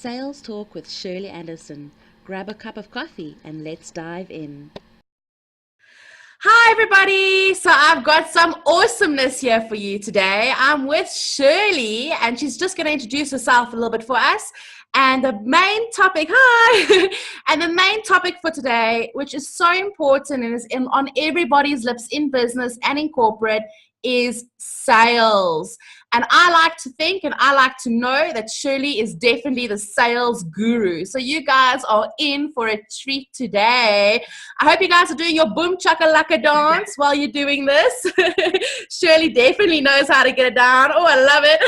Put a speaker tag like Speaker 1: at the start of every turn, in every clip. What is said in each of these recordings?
Speaker 1: Sales Talk with Shirley Anderson. Grab a cup of coffee and let's dive in. Hi everybody, so I've got some awesomeness here for you today. I'm with Shirley and she's just going to introduce herself a little bit for us. And the main topic, hi, and the main topic for today, which is so important and is on everybody's lips in business and in corporate, is sales. And I like to think and I like to know that Shirley is definitely the sales guru. So you guys are in for a treat today. I hope you guys are doing your boom chakalaka dance while you're doing this. Shirley definitely knows how to get it down. Oh, I love it.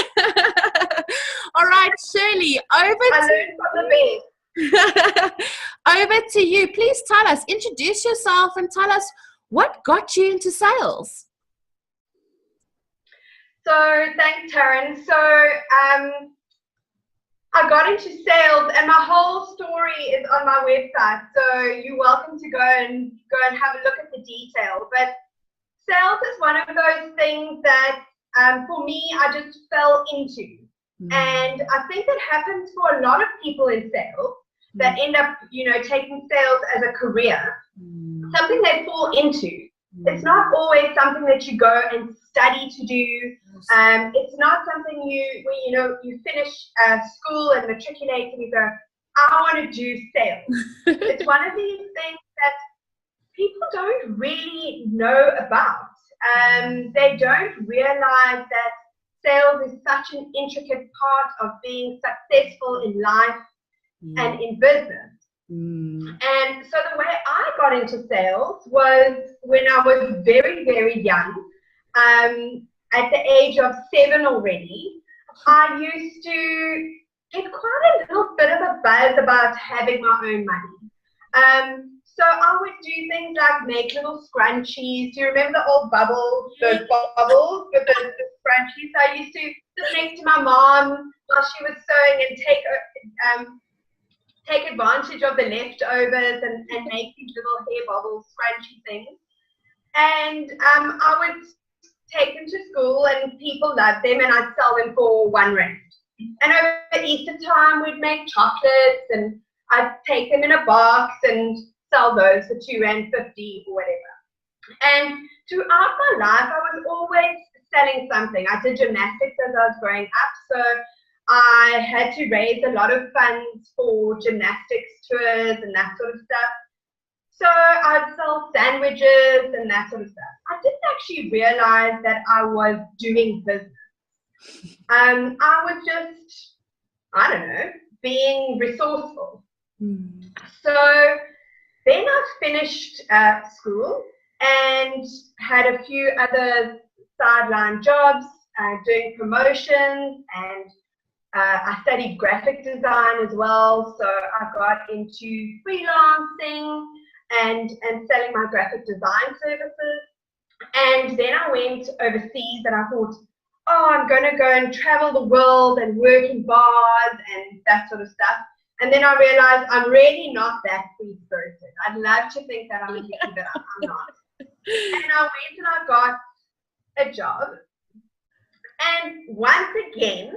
Speaker 1: All right, Shirley, over to you. Please tell us, introduce yourself and tell us what got you into sales.
Speaker 2: So thanks, Taryn. So I got into sales, and my whole story is on my website. So you're welcome to go and have a look at the detail. But sales is one of those things that, for me, I just fell into, and I think that happens for a lot of people in sales that end up, taking sales as a career, something they fall into. It's not always something that you go and study to do. It's not something you finish school and matriculate and you go, I want to do sales. It's one of these things that people don't really know about. They don't realize that sales is such an intricate part of being successful in life and in business. And so the way I got into sales was when I was very, very young. At the age of 7 already, I used to get quite a little bit of a buzz about having my own money. So I would do things like make little scrunchies. Do you remember the old bubbles, those bubbles with the scrunchies? So I used to sit next to my mom while she was sewing and take advantage of the leftovers and make these little hair bubble scrunchy things. And I would take them to school and people loved them and I'd sell them for R1. And over Easter time, we'd make chocolates and I'd take them in a box and sell those for R2.50 or whatever. And throughout my life, I was always selling something. I did gymnastics as I was growing up, so I had to raise a lot of funds for gymnastics tours and that sort of stuff. So I'd sell sandwiches and that sort of stuff. I didn't actually realize that I was doing business. I was just, I don't know, being resourceful. So then I finished school and had a few other sideline jobs, doing promotions, and I studied graphic design as well. So I got into freelancing and selling my graphic design services. And then I went overseas and I thought, oh, I'm going to go and travel the world and work in bars and that sort of stuff. And then I realized I'm really not that free-spirited. I'd love to think that I'm a hippie, but I'm not. And I went and I got a job. And once again,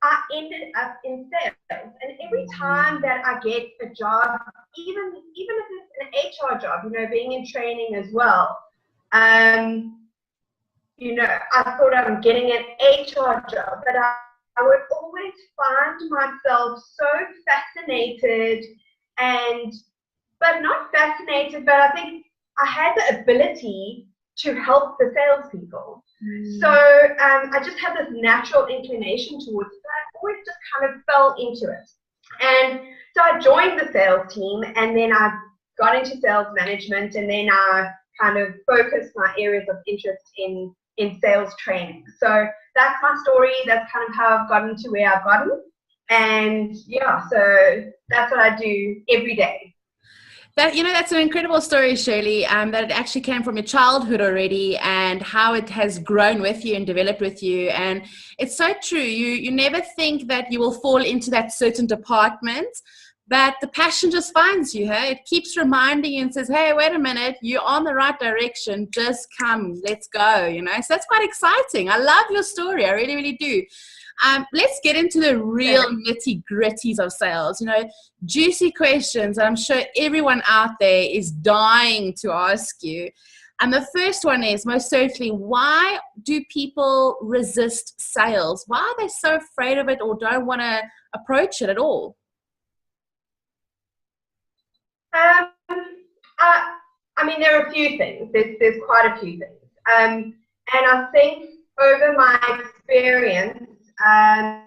Speaker 2: I ended up in sales. And every time that I get a job, even if it's an HR job, being in training as well, I thought I'm getting an HR job, but I would always find myself so fascinated but not fascinated, but I think I had the ability to help the salespeople. So I just had this natural inclination towards it. I always just kind of fell into it. And so I joined the sales team and then I got into sales management and then I kind of focused my areas of interest in sales training. So that's my story. That's kind of how I've gotten to where I've gotten. And yeah, so that's what I do every day.
Speaker 1: That's an incredible story, Shirley, that it actually came from your childhood already and how it has grown with you and developed with you. And it's so true. You never think that you will fall into that certain department, but the passion just finds you. Hey? It keeps reminding you and says, hey, wait a minute, you're on the right direction. Just come, let's go, So that's quite exciting. I love your story. I really, really do. Let's get into the real nitty gritties of sales. You know, juicy questions that I'm sure everyone out there is dying to ask you. And the first one is, most certainly, why do people resist sales? Why are they so afraid of it or don't want to approach it at all?
Speaker 2: I mean, there are a few things. There's quite a few things. And I think over my experience,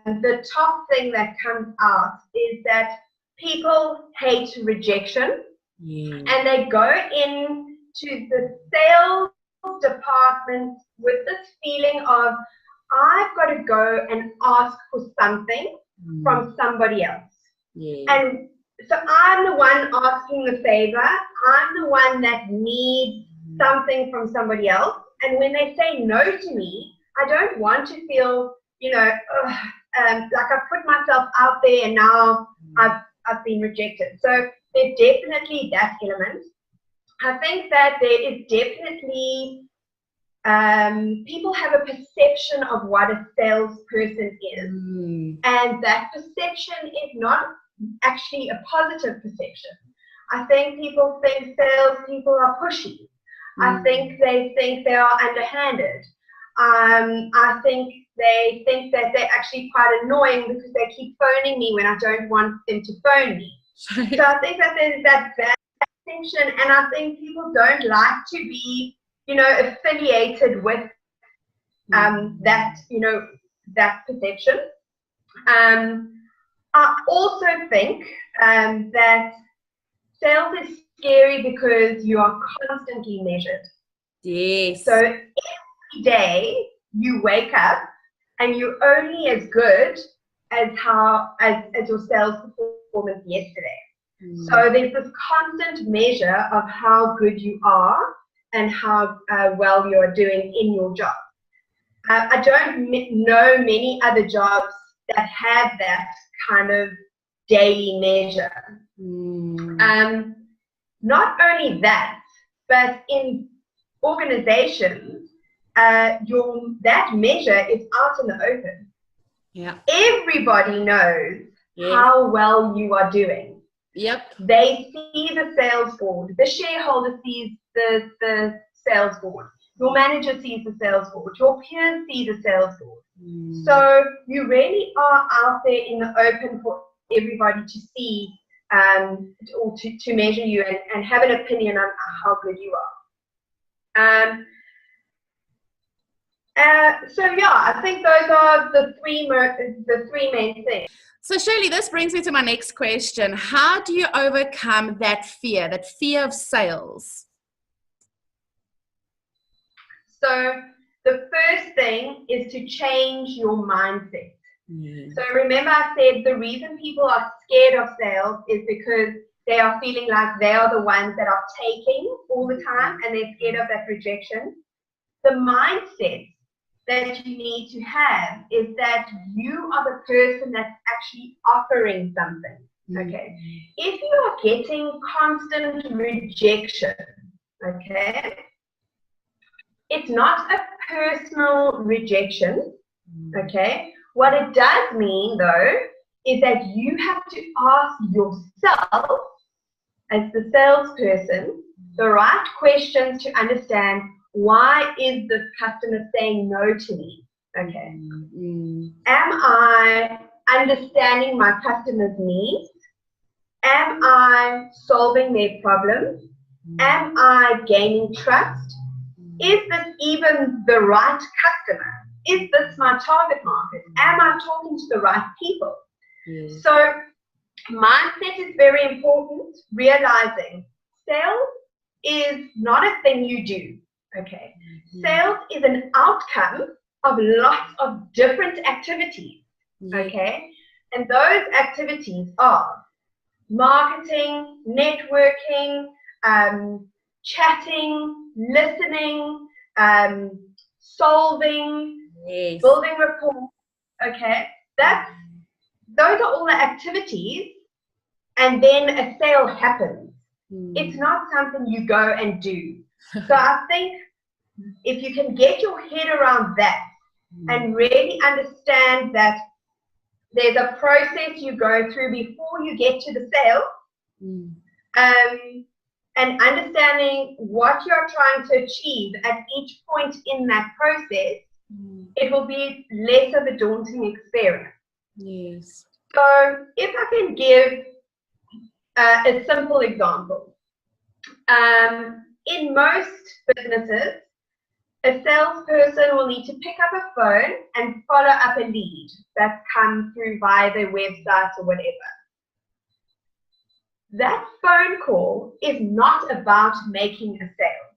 Speaker 2: the top thing that comes out is that people hate rejection.
Speaker 1: Yeah.
Speaker 2: And they go into the sales department with this feeling of, I've got to go and ask for something from somebody else.
Speaker 1: Yeah.
Speaker 2: And so I'm the one asking the favor. I'm the one that needs something from somebody else. And when they say no to me, I don't want to feel, you know, like I've put myself out there and now I've been rejected. So there's definitely that element. I think that there is definitely, people have a perception of what a salesperson is. And that perception is not actually a positive perception. I think people think salespeople are pushy. I think they think they are underhanded. I think they think that they're actually quite annoying because they keep phoning me when I don't want them to phone me. So I think that there's that bad perception, and I think people don't like to be, you know, affiliated with that, you know, that perception. I also think that sales is scary because you are constantly measured.
Speaker 1: Yes.
Speaker 2: So every day you wake up and you're only as good as your sales performance yesterday. So there's this constant measure of how good you are and how well you're doing in your job. I don't know many other jobs that have that kind of daily measure. Not only that, but in organizations, that measure is out in the open.
Speaker 1: Yeah.
Speaker 2: Everybody knows how well you are doing.
Speaker 1: Yep.
Speaker 2: They see the sales board. The shareholder sees the sales board. Your manager sees the sales board. Your peers see the sales board. So you really are out there in the open for everybody to see, or to measure you and have an opinion on how good you are. So yeah, I think those are the three main things.
Speaker 1: So Shirley, this brings me to my next question. How do you overcome that fear of sales?
Speaker 2: So the first thing is to change your mindset. So remember I said the reason people are scared of sales is because they are feeling like they are the ones that are taking all the time and they're scared of that rejection. The mindset that you need to have is that you are the person that's actually offering something. Okay. If you are getting constant rejection, okay, it's not a personal rejection, okay? What it does mean, though, is that you have to ask yourself, as the salesperson, the right questions to understand, why is this customer saying no to me, okay? Am I understanding my customer's needs? Am I solving their problems? Am I gaining trust? Is this even the right customer? Is this my target market? Am I talking to the right people? So mindset is very important, realizing sales is not a thing you do, okay? Sales is an outcome of lots of different activities, okay? And those activities are marketing, networking, chatting, listening, solving, building rapport, okay? Those are all the activities, and then a sale happens. It's not something you go and do. So I think if you can get your head around that, and really understand that there's a process you go through before you get to the sale. And understanding what you're trying to achieve at each point in that process, it will be less of a daunting experience.
Speaker 1: Yes.
Speaker 2: So if I can give a simple example, in most businesses, a salesperson will need to pick up a phone and follow up a lead that's come through via their website or whatever. That phone call is not about making a sale.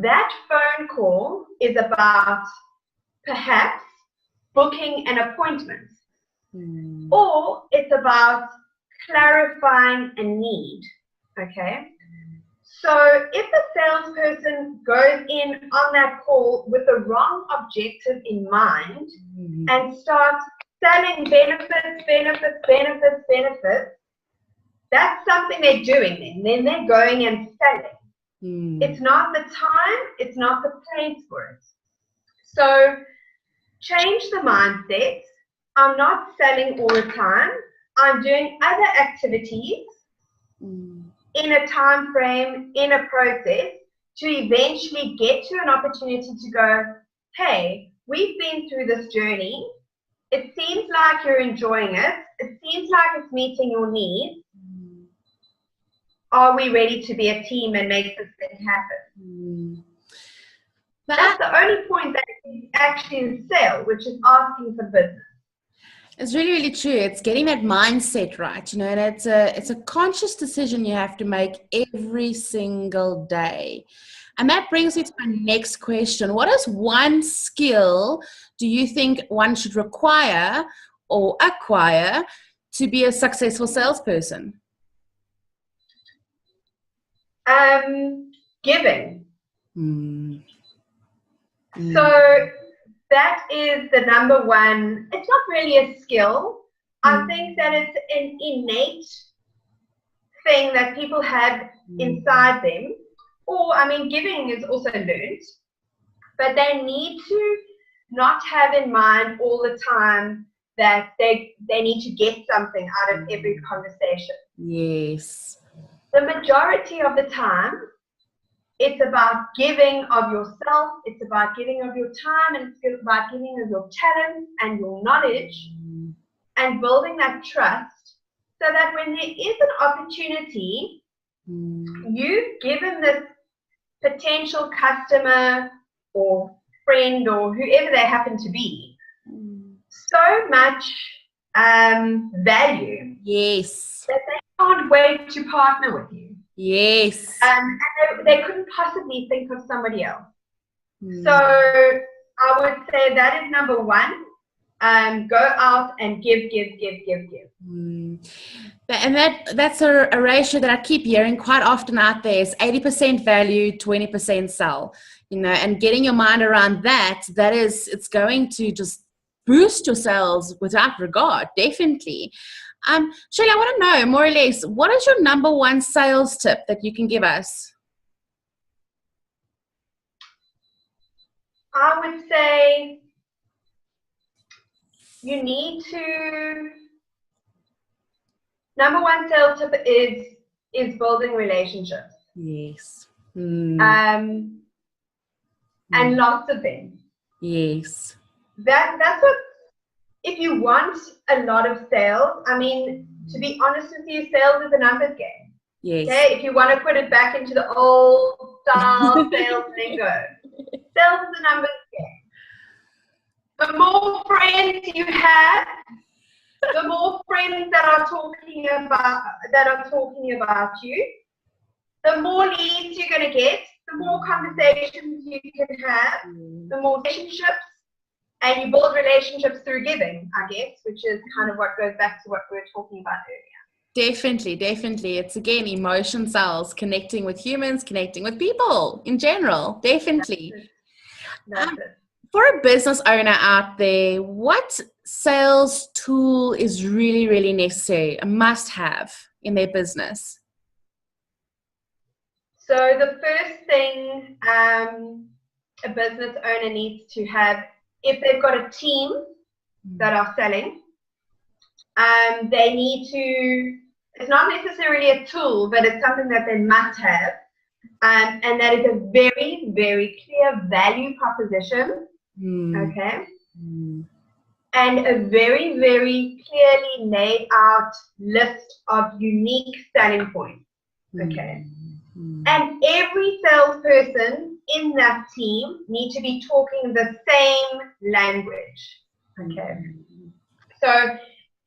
Speaker 2: That phone call is about perhaps booking an appointment, or it's about clarifying a need, okay? So if a salesperson goes in on that call with the wrong objective in mind and starts selling benefits, that's something they're doing then they're going and selling. It's not the time, it's not the place for it. So change the mindset. I'm not selling all the time. I'm doing other activities in a time frame, in a process, to eventually get to an opportunity to go, hey, we've been through this journey. It seems like you're enjoying it. It seems like it's meeting your needs. Are we ready to be a team and make this thing happen? That's the only point that is actually in sale, which is asking for business.
Speaker 1: It's really, really true. It's getting that mindset right, you know, and it's a conscious decision you have to make every single day. And that brings me to my next question. What is one skill do you think one should require or acquire to be a successful salesperson?
Speaker 2: Giving. So that is the number one. It's not really a skill. I think that it's an innate thing that people have inside them. Or, I mean, giving is also learned. But they need to not have in mind all the time that they need to get something out of every conversation.
Speaker 1: Yes.
Speaker 2: The majority of the time, it's about giving of yourself, it's about giving of your time, and it's about giving of your talents and your knowledge and building that trust so that when there is an opportunity, you've given this potential customer or friend or whoever they happen to be so much value.
Speaker 1: Yes.
Speaker 2: That they can't wait to partner with you.
Speaker 1: Yes.
Speaker 2: And they couldn't possibly think of somebody else. So I would say that is number one. Go out and give.
Speaker 1: And that's a ratio that I keep hearing quite often out there is 80% value, 20% sell. You know, and getting your mind around that is, it's going to just boost your sales without regard, definitely. Shirley, I want to know more or less, what is your number one sales tip that you can give us?
Speaker 2: I would say you need to, number one sales tip is building relationships.
Speaker 1: Yes.
Speaker 2: And lots of them.
Speaker 1: Yes.
Speaker 2: That's what, if you want a lot of sales, I mean, to be honest with you, sales is a numbers game.
Speaker 1: Yes.
Speaker 2: Okay, if you want to put it back into the old style sales lingo, sales is a numbers game. The more friends you have, the more friends that are talking about you, the more leads you're going to get, the more conversations you can have, the more relationships. And you build relationships through giving, I guess, which is kind of what goes back to what we were talking about earlier.
Speaker 1: Definitely. It's, again, emotion sales, connecting with humans, connecting with people in general. Definitely.
Speaker 2: That's it.
Speaker 1: For a business owner out there, what sales tool is really, really necessary, a must-have in their business?
Speaker 2: So the first thing a business owner needs to have if they've got a team that are selling, they need to, it's not necessarily a tool, but it's something that they must have. And that is a very, very clear value proposition. Okay. And a very, very clearly laid out list of unique selling points. Okay. And every salesperson in that team need to be talking the same language. Okay. So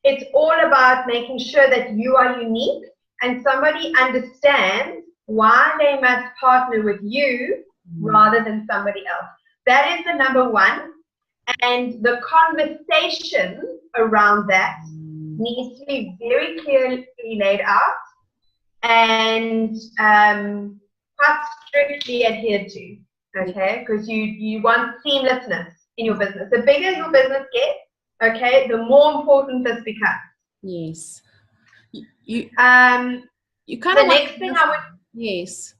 Speaker 2: it's all about making sure that you are unique and somebody understands why they must partner with you rather than somebody else. That is the number one. And the conversation around that needs to be very clearly laid out and quite strictly adhered to, okay? Because you want seamlessness in your business. The bigger your business gets, okay, the more important this becomes.
Speaker 1: Yes. You kind of
Speaker 2: next thing I would
Speaker 1: yes.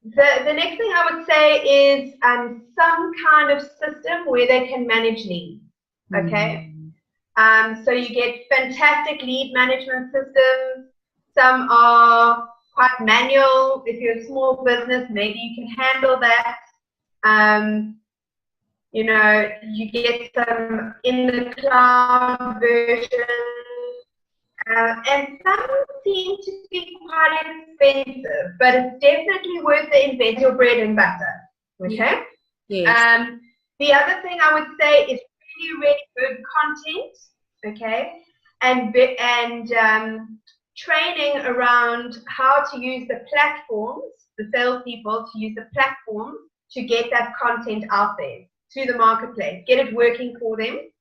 Speaker 2: The next thing I would say is some kind of system where they can manage leads. Okay. So you get fantastic lead management systems. Some are quite manual. If you're a small business, maybe you can handle that. You know, you get some in the cloud versions. And some seem to be quite expensive, but it's definitely worth the invest your bread and butter. Okay?
Speaker 1: Yes.
Speaker 2: The other thing I would say is really, really good content. Okay? And training around how to use the platforms, the salespeople to use the platform to get that content out there to the marketplace, get it working for them.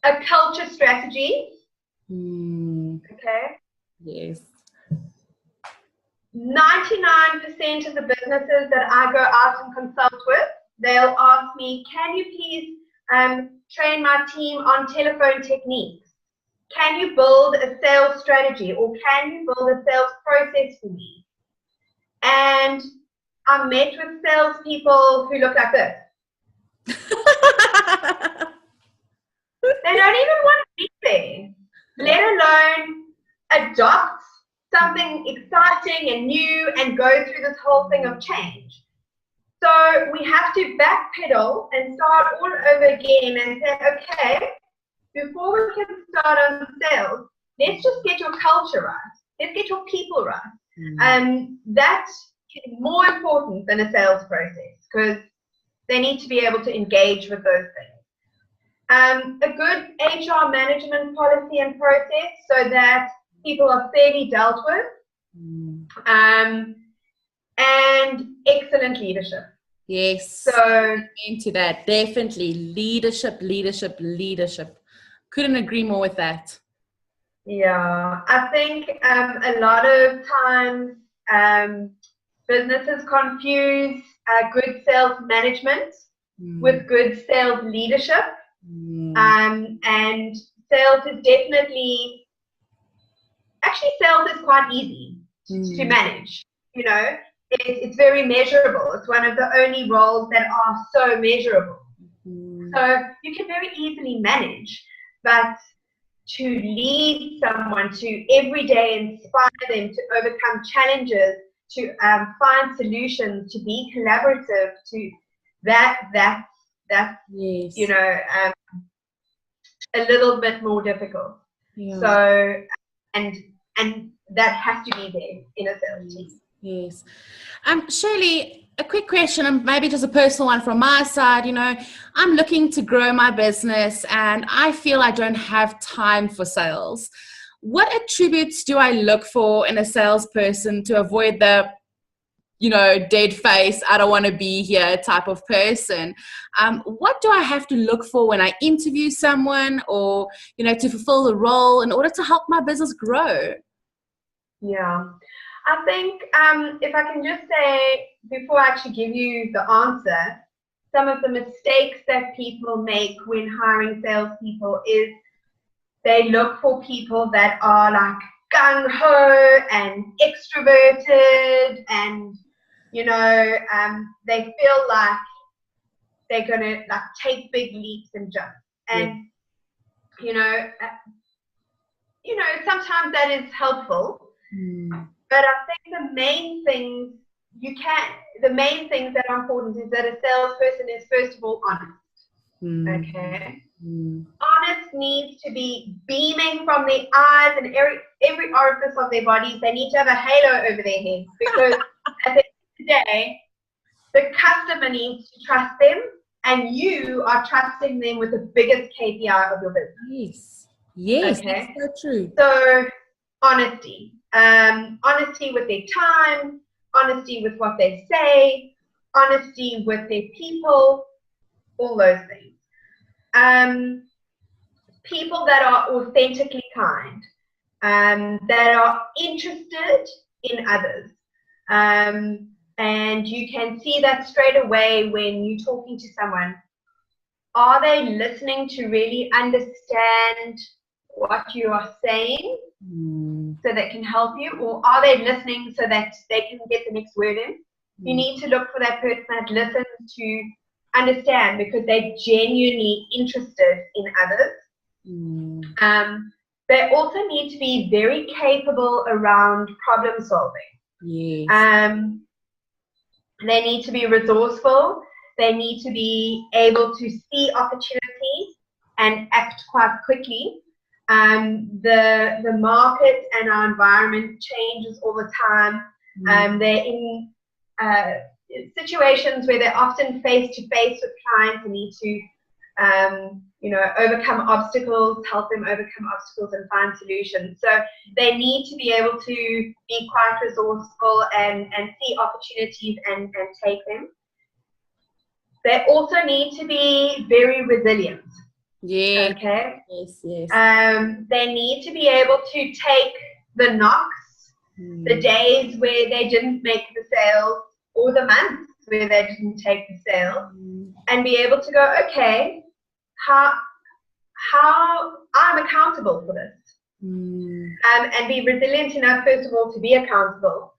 Speaker 2: A culture strategy. Okay.
Speaker 1: Yes.
Speaker 2: 99% of the businesses that I go out and consult with, they'll ask me, can you please train my team on telephone techniques? Can you build a sales strategy, or can you build a sales process for me? And I met with salespeople who look like this. They don't even want to be there, let alone adopt something exciting and new and go through this whole thing of change. So we have to backpedal and start all over again and say, okay, before we can start on sales, let's just get your culture right. Let's get your people right. That is more important than a sales process because they need to be able to engage with those things. A good HR management policy and process so that people are fairly dealt with, and excellent leadership.
Speaker 1: Yes.
Speaker 2: So
Speaker 1: into that, definitely leadership. Couldn't agree more with that.
Speaker 2: Yeah, I think a lot of times businesses confuse good sales management with good sales leadership. And sales is definitely, actually sales is quite easy to manage, you know, it's very measurable. It's one of the only roles that are so measurable. So you can very easily manage, but to lead someone, to every day inspire them to overcome challenges, to find solutions, to be collaborative, to that's
Speaker 1: yes.
Speaker 2: You know, a little bit more difficult.
Speaker 1: Yeah.
Speaker 2: So, and that has to be there in a sales team.
Speaker 1: Yes. Shirley, a quick question, and maybe just a personal one from my side. You know, I'm looking to grow my business and I feel I don't have time for sales. What attributes do I look for in a salesperson to avoid the, you know, dead face, I don't want to be here type of person? What do I have to look for when I interview someone, or, you know, to fulfill the role in order to help my business grow?
Speaker 2: Yeah, I think if I can just say, before I actually give you the answer, some of the mistakes that people make when hiring salespeople is they look for people that are like gung-ho and extroverted, and you know, they feel like they're going to like take big leaps and jumps. And, sometimes that is helpful. But I think the main things that are important is that a salesperson is first of all honest. Okay. Honest needs to be beaming from the eyes and every orifice of their bodies. They need to have a halo over their heads, because at the end of the day, the customer needs to trust them, and you are trusting them with the biggest KPI of your business.
Speaker 1: Yes,
Speaker 2: okay?
Speaker 1: That's so true.
Speaker 2: So honesty. Honesty with their time, honesty with what they say, honesty with their people, all those things. People that are authentically kind, that are interested in others. And you can see that straight away when you're talking to someone. Are they listening to really understand what you are saying so that can help you? Or are they listening so that they can get the next word in? You need to look for that person that listens to understand, because they're genuinely interested in others. They also need to be very capable around problem solving. They need to be resourceful. They need to be able to see opportunities and act quite quickly. The market and our environment changes all the time. They're in situations where they're often face to face with clients and need to overcome obstacles, help them overcome obstacles and find solutions. So they need to be able to be quite resourceful and see opportunities and take them. They also need to be very resilient. Okay.
Speaker 1: Yes.
Speaker 2: They need to be able to take the knocks, the days where they didn't make the sales, or the months where they didn't take the sale, and be able to go, okay, how I'm accountable for this, and be resilient enough, first of all, to be accountable,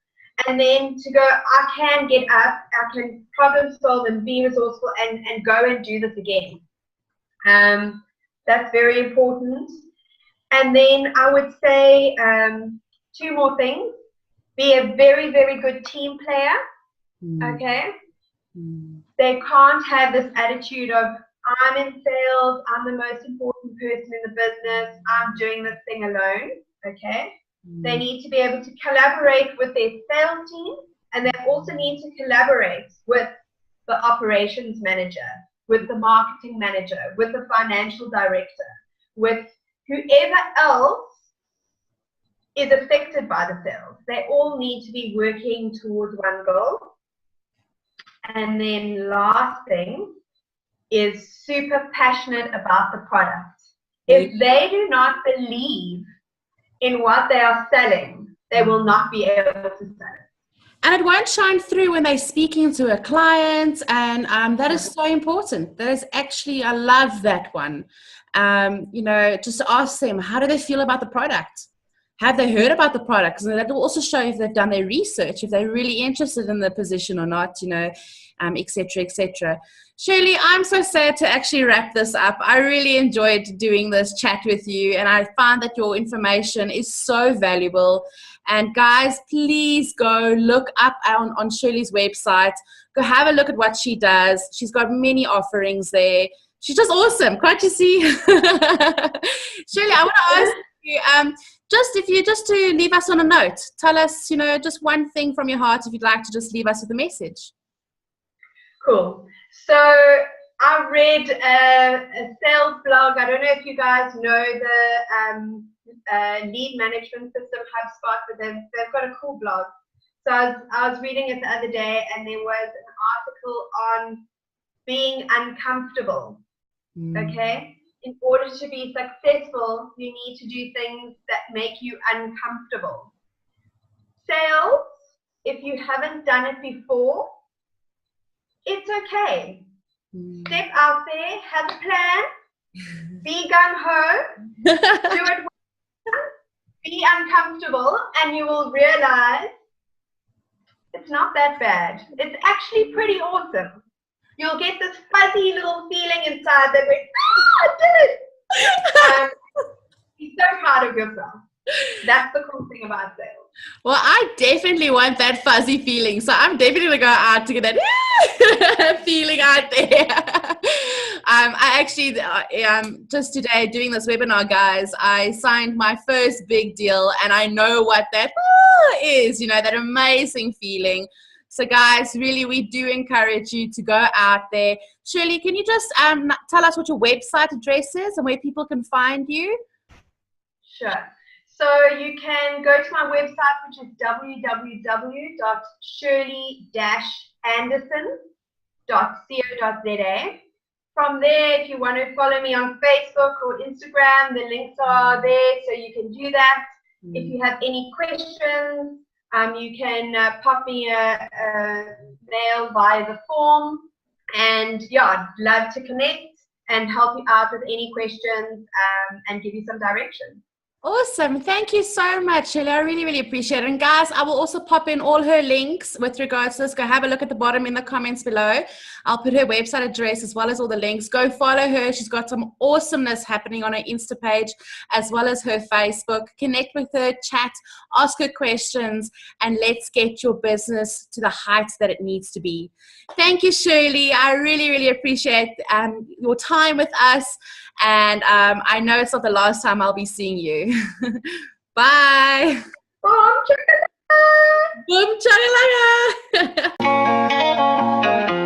Speaker 2: and then to go, I can get up, I can problem solve and be resourceful and go and do this again. That's very important. And then I would say two more things. Be a very, very good team player. Okay? They can't have this attitude of, I'm in sales, I'm the most important person in the business, I'm doing this thing alone. Okay? They need to be able to collaborate with their sales team, and they also need to collaborate with the operations manager, with the marketing manager, with the financial director, with whoever else is affected by the sales. They all need to be working towards one goal. And then last thing is super passionate about the product. If they do not believe in what they are selling, they will not be able to sell it.
Speaker 1: And it won't shine through when they're speaking to a client. And that is so important. That is actually, I love that one. Just ask them, how do they feel about the product? Have they heard about the product? And that will also show if they've done their research, if they're really interested in the position or not, et cetera, et cetera. Shirley, I'm so sad to actually wrap this up. I really enjoyed doing this chat with you, and I found that your information is so valuable. And guys, please go look up on Shirley's website. Go have a look at what she does. She's got many offerings there. She's just awesome. Can't you see? Shirley, I want to ask you, just to leave us on a note, tell us, just one thing from your heart if you'd like to just leave us with a message.
Speaker 2: Cool. So I read a sales blog. I don't know if you guys know the lead management system, HubSpot, but they've got a cool blog. So I was reading it the other day, and there was an article on being uncomfortable. Okay? In order to be successful, you need to do things that make you uncomfortable. Sales, if you haven't done it before, it's okay. Step out there, have a plan, be gung-ho, do it well, be uncomfortable, and you will realize it's not that bad. It's actually pretty awesome. you'll get this fuzzy little feeling inside that goes, I did it. Be so proud of yourself. That's the cool thing about sales.
Speaker 1: Well, I definitely want that fuzzy feeling. So I'm definitely going to go out to get that feeling out there. I actually, just today doing this webinar, guys, I signed my first big deal and I know what that is, that amazing feeling. So guys, really, we do encourage you to go out there. Shirley, can you just tell us what your website address is and where people can find you?
Speaker 2: Sure. So you can go to my website, which is www.shirley-anderson.co.za. From there, if you want to follow me on Facebook or Instagram, the links are there, so you can do that. If you have any questions, you can pop me a mail via the form. And yeah, I'd love to connect and help you out with any questions and give you some direction.
Speaker 1: Awesome. Thank you so much, Shirley. I really, really appreciate it. And guys, I will also pop in all her links with regards to this. Go have a look at the bottom in the comments below. I'll put her website address as well as all the links. Go follow her. She's got some awesomeness happening on her Insta page as well as her Facebook. Connect with her, chat, ask her questions, and let's get your business to the heights that it needs to be. Thank you, Shirley. I really, really appreciate your time with us. And I know it's not the last time I'll be seeing you. Bye.
Speaker 2: Boom,
Speaker 1: Boom, chakalaka.